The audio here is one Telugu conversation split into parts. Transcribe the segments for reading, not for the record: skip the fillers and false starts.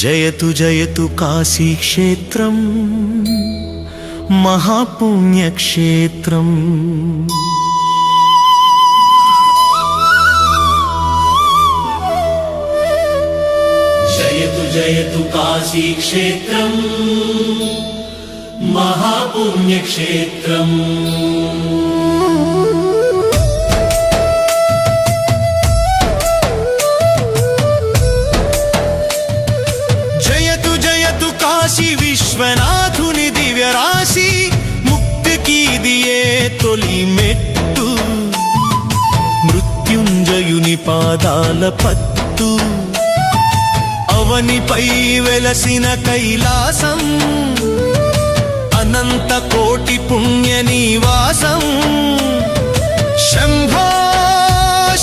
జయతు జయతు కాశీక్షేత్రం మహాపుణ్యక్షేత్రం. జయతు జయతు కాశీక్షేత్రం మహాపుణ్యక్షేత్రం. జయతు జయతు కాశీ విశ్వనాథుని దివ్య రాశి, ముక్తికి దియే తొలి మెట్టు, మృత్యుంజయుని పాదాల పత్తు, అవనిపై వెలసిన కైలాసం, అనంత కోటి పుణ్య నివాసం. శంభో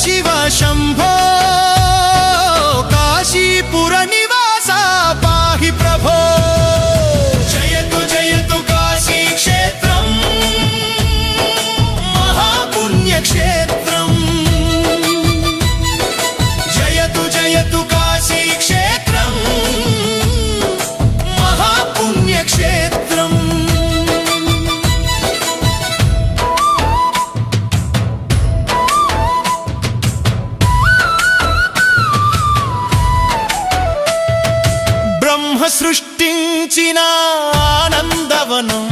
శివ శంభో కాశీపుర నివాస పాహి ప్రభో. జయతు జయతు కాశీ క్షేత్రం మహాపుణ్యక్షేత్రం. జయతు జయతు కాశీ క్షేత్రం మహాపుణ్యక్షేత్రం. బ్రహ్మ సృష్టించిన ఆనందవనం,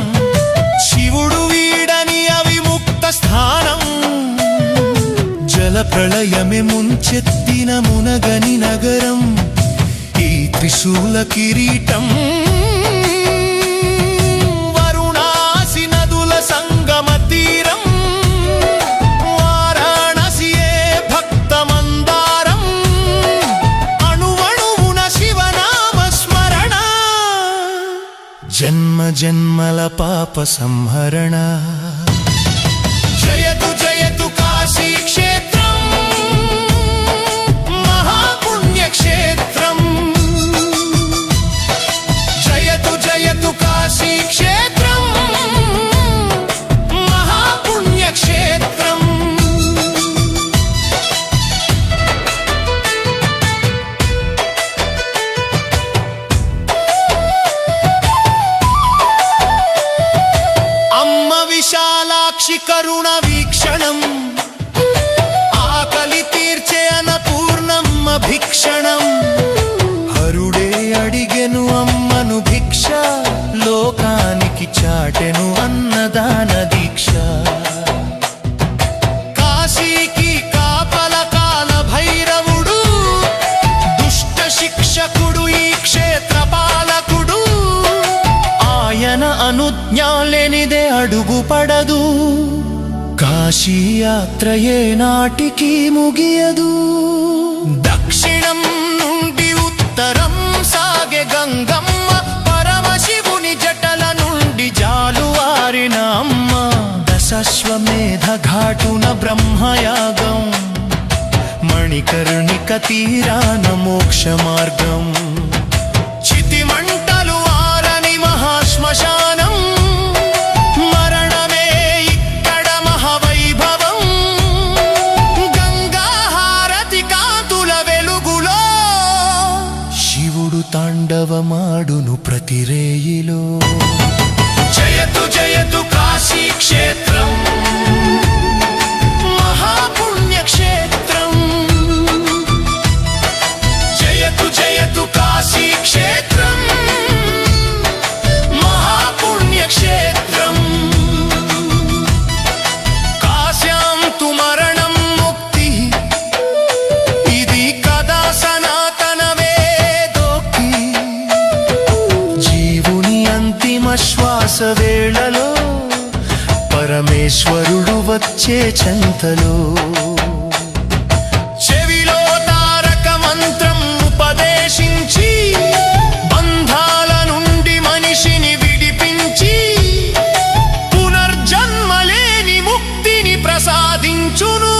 శివుడు వీడని అవిముక్త స్థానం, జల ప్రళయమే ముంచెత్తిన మునగని నగరం, ఈ త్రిశూల కిరీటం, వరుణాసి నదుల సంగమ తీరం, వారాణసియే భక్త మందారం, అణువణువున శివనామ స్మరణ, జన్మ జన్మల పాప సంహరణ. జయతు జయతు కాశీ క్షేత్రం మహాపుణ్యక్షేత్రం. జయతు జయతు కాశీ క్షేత్రం మహాపుణ్యక్షేత్రం. అమ్మ విశాలాక్షి కరుణ వీక్షణం, ఆకలి తీర్చే అన్నపూర్ణమ్మ భిక్షణం, హరుడే అడిగెను అమ్మను భిక్ష, లోకానికి చాటెను అన్నదాన దీక్ష. కాశీకి కాపల కాల భైరవుడు, దుష్ట శిక్షకుడు ఈ క్షేత్ర పాలకుడు, ఆయన అనుజ్ఞాలేనిదే అడుగు పడదు, కాశీయాత్రయే నాటికి ముగియదు. దక్షిణం నుండి ఉత్తరం సాగే గంగమ్మ, పరమశివుని జటల నుండి జాలువారిన అమ్మ, దశాశ్వమేధ ఘాటున బ్రహ్మయాగం, మణికర్ణిక తీరాన మోక్ష మార్గం, చితిమంటలు ఆరని మహాశ్మశానం, మరణమే ఇక్కడ మహావైభవం, గంగాహారతి కాంతుల వెలుగులో, శివుడు తాండవమాడును ప్రతి రేయిలో. జయతు జయతు కాశీ క్షేత్రం మహాపుణ్యక్షేత్రం. జయతు జయతు కాశీ క్షేత్రం మహాపుణ్యక్షేత్రం. కాశ్యాం తు మరణం ముక్తి, ఇది కదా సనాతన వేదోక్తి, జీవుని అంతిమ శ్వాస వేళలో, పరమేశ్వరుడు వచ్చే చెంతలో, చెవిలో తారక మంత్రం ఉపదేశించి, బంధాల నుండి మనిషిని విడిపించి, పునర్జన్మలేని ముక్తిని ప్రసాదించును,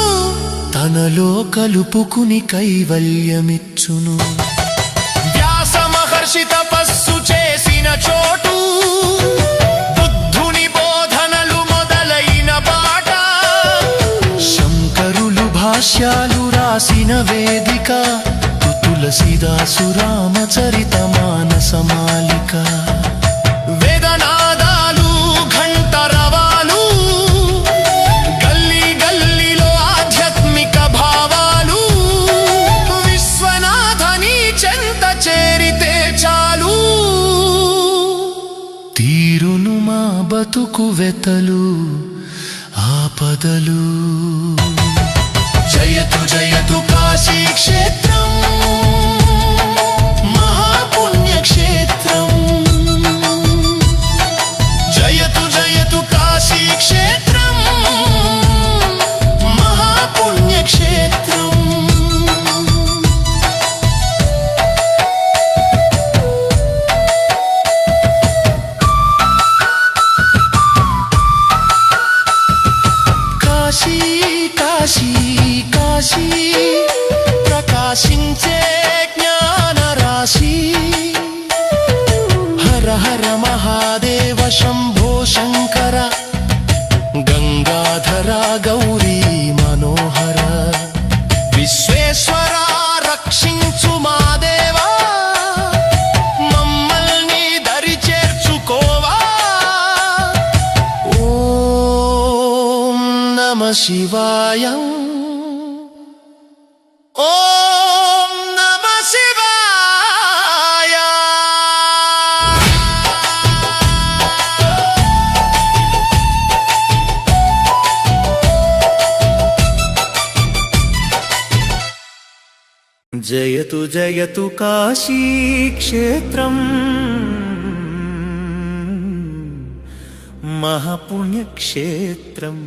తనలో కలుపుకుని కైవల్యమిచ్చును. వ్యాస మహర్షి తపస్సు చేసిన చోటు, బుద్ధుని బోధనలు మొదలైన బాట, శంకరులు భాష్యాలు రాసిన వేదిక, తుతుల తులసీదాసు రామచరిత మానసమాలిక వేదనాదాలు ఘంటరవాలు గల్లీ గల్లీలో ఆధ్యాత్మిక భావాలు విశ్వనాథని చెంత చేరితే చాలు తీరును మా బతుకు వెతలు ఆపదలు జయతు జయతు కాశీ క్షేత్రం మహాపుణ్యక్షేత్రం జయతు జయతు కాశీ క్షేత్రం మహాపుణ్యక్షేత్రం కాశీ కాశీ కాశీ ప్రకాశించే జ్ఞాన రాశి హర హర మహాదేవ శంభో శంకర గంగాధర గౌరీ మనోహర విశ్వేశ్వర రక్షించు మా దేవా మమ్మల్ని దరి చేర్చుకోవా ఓం నమ శివాయ ఓం నమ శివాయ జయతు జయతు కాశీ క్షేత్రం మహాపుణ్యక్షేత్రం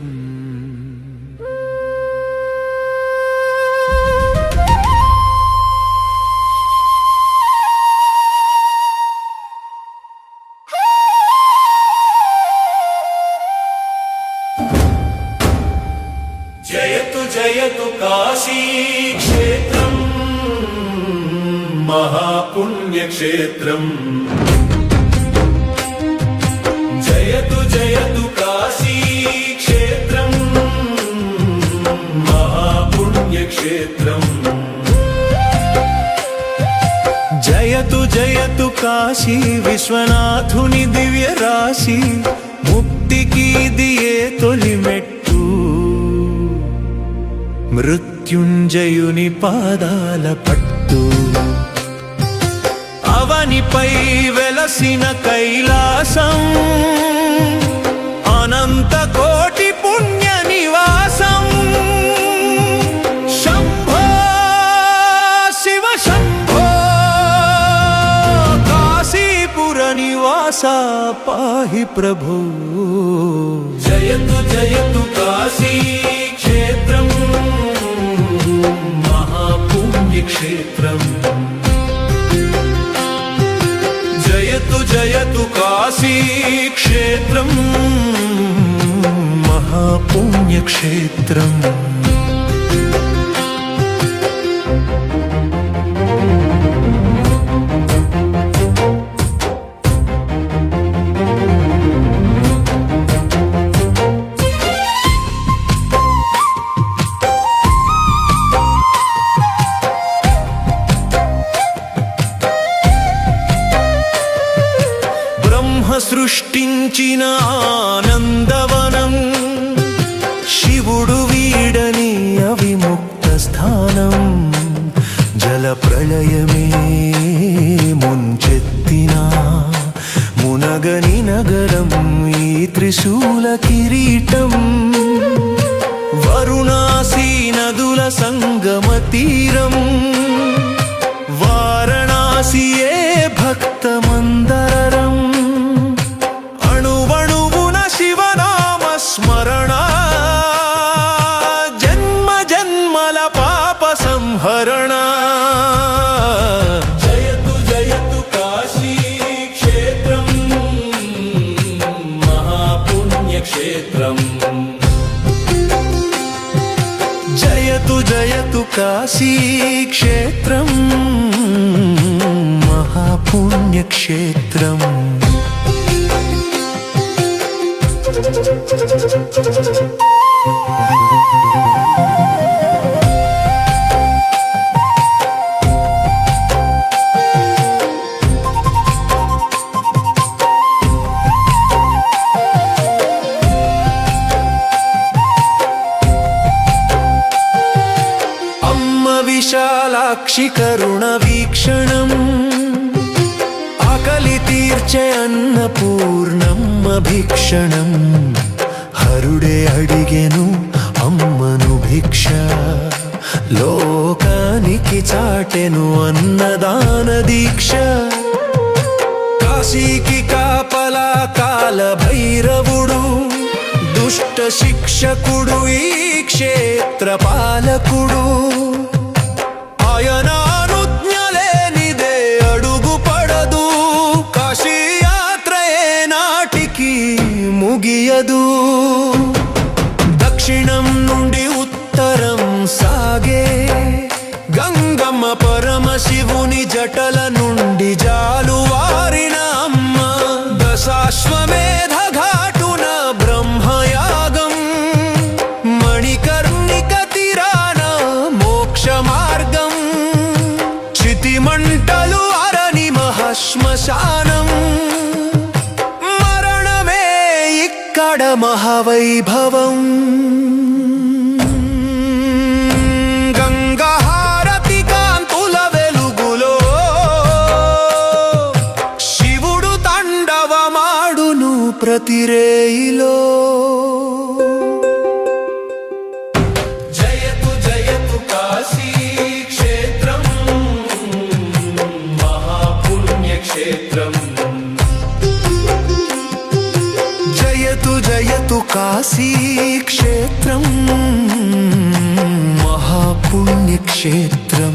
జయతు జయతు కాశీ క్షేత్రం మహాపుణ్యక్షేత్రం జయతు జయతు కాశీ క్షేత్రం మహాపుణ్యక్షేత్రం జయతు జయతు కాశీ విశ్వనాథుని దివ్య రాశి ముక్తికి దియే తొలి మెట్టు మృత్యుంజయుని పాదాల పట్టు అవనిపై వెలసిన కైలాసం అనంత కోటి పుణ్య నివాసం శంభో శివ శంభో కాశీపుర నివాస పాహి ప్రభు జయతు జయతు కాశీ క్షేత్రం మహాపుణ్యక్షేత్రం జయతు జయతు కాశీ క్షేత్రం మహాపుణ్యక్షేత్రం సృష్టించిన ఆనందవనం శివుడు వీడని అవిముక్త స్థానం జల ప్రళయమే ముంచెత్తిన మునగని నగరం ఈ త్రిశూల కిరీటం వరుణాసి నదుల సంగమ తీరం వారణాసియే భక్త మందరం అణువణువున శివనామ స్మరణ జన్మ జన్మల పాప సంహరణ జయతు జయతు కాశీ క్షేత్రం మహాపుణ్యక్షేత్రం జయతు జయతు కాశీ క్షేత్రం మహాపుణ్యక్షేత్రం సాక్షి కరుణ వీక్షణం ఆకలి తీర్చే అన్నపూర్ణమ్మ భీక్షణం హరుడే అడిగెను అమ్మను భిక్ష లోకానికి చాటెను అన్నదాన దీక్ష కాశీకి కాపలా కాల భైరవుడు దుష్ట శిక్షకుడు ఈ క్షేత్ర పాలకుడు ఆయన అనుజ్ఞలేనిదే అడుగు పడదు కాశీ యాత్ర నాటికి ముగియదు దక్షిణం నుండి ఉత్తరం సాగే గంగమ్మ పరమశివుని జటల నుండి జాలువారిన అమ్మ దశాశ్వమేధ ఘాటున బ్రహ్మయాగం మణికర్ణిక తీరాన మోక్ష మార్గం చితిమంటలు అరణి మహాశ్మశానం మరణమే ఇక్కడ మహావైభవం గంగాహారతి కాంతుల వెలుగులో శివుడు తాండవమాడును ప్రతిరేయిలో జయతు జయతు కాశీ క్షేత్రం మహాపుణ్యక్షేత్రం జయతు జయతు కాశీ క్షేత్రం మహాపుణ్యక్షేత్రం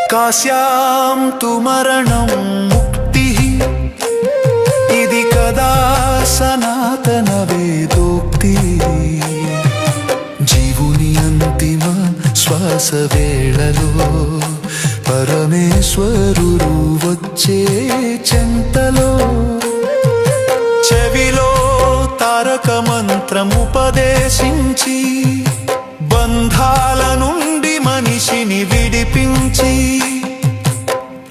కాశ్యాం తు మరణం ముక్తిః ఇది కదా సనాతన వేదోక్తి జీవుని అంతిమ శ్వాస వేళలో పరమేశ్వరుడు వచ్చే చెంతలో చెవిలో తారక మంత్రముపదేశించి బంధాల నుండి మనిషిని విడిపించి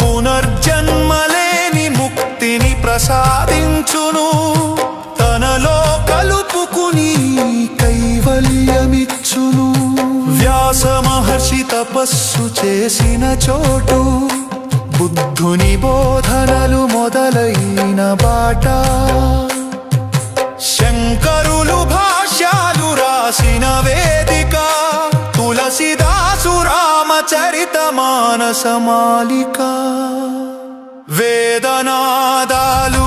పునర్జన్మలేని ముక్తిని ప్రసాదించును తనలో కలుపుకుని కైవల్యమిచ్చును వ్యాస మహర్షి తపస్సు చేసిన చోటు బుద్ధుని బోధనలు మొదలైన బాట శంకరులు భాష్యాలు రాసిన వేదిక తులసిదాసు రామచరిత మానస మాలిక వేదనాదాలు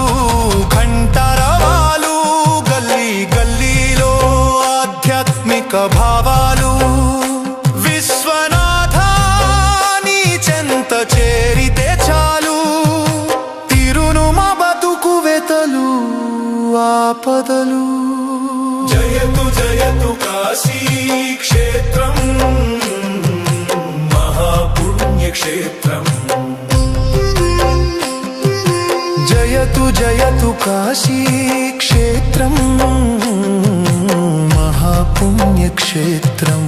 ఘంటరవాలు గల్లీ గల్లీలో ఆధ్యాత్మిక భావాలు విశ్వనాథాని చెంత చేరితే చాలు తిరును మా బతుకు వెతలు ఆపదలు జయతు జయతు కాశీ క్షేత్రం మహాపుణ్యక్షేత్రం జయతు జయతు కాశీ క్షేత్రం మహాపుణ్యక్షేత్రం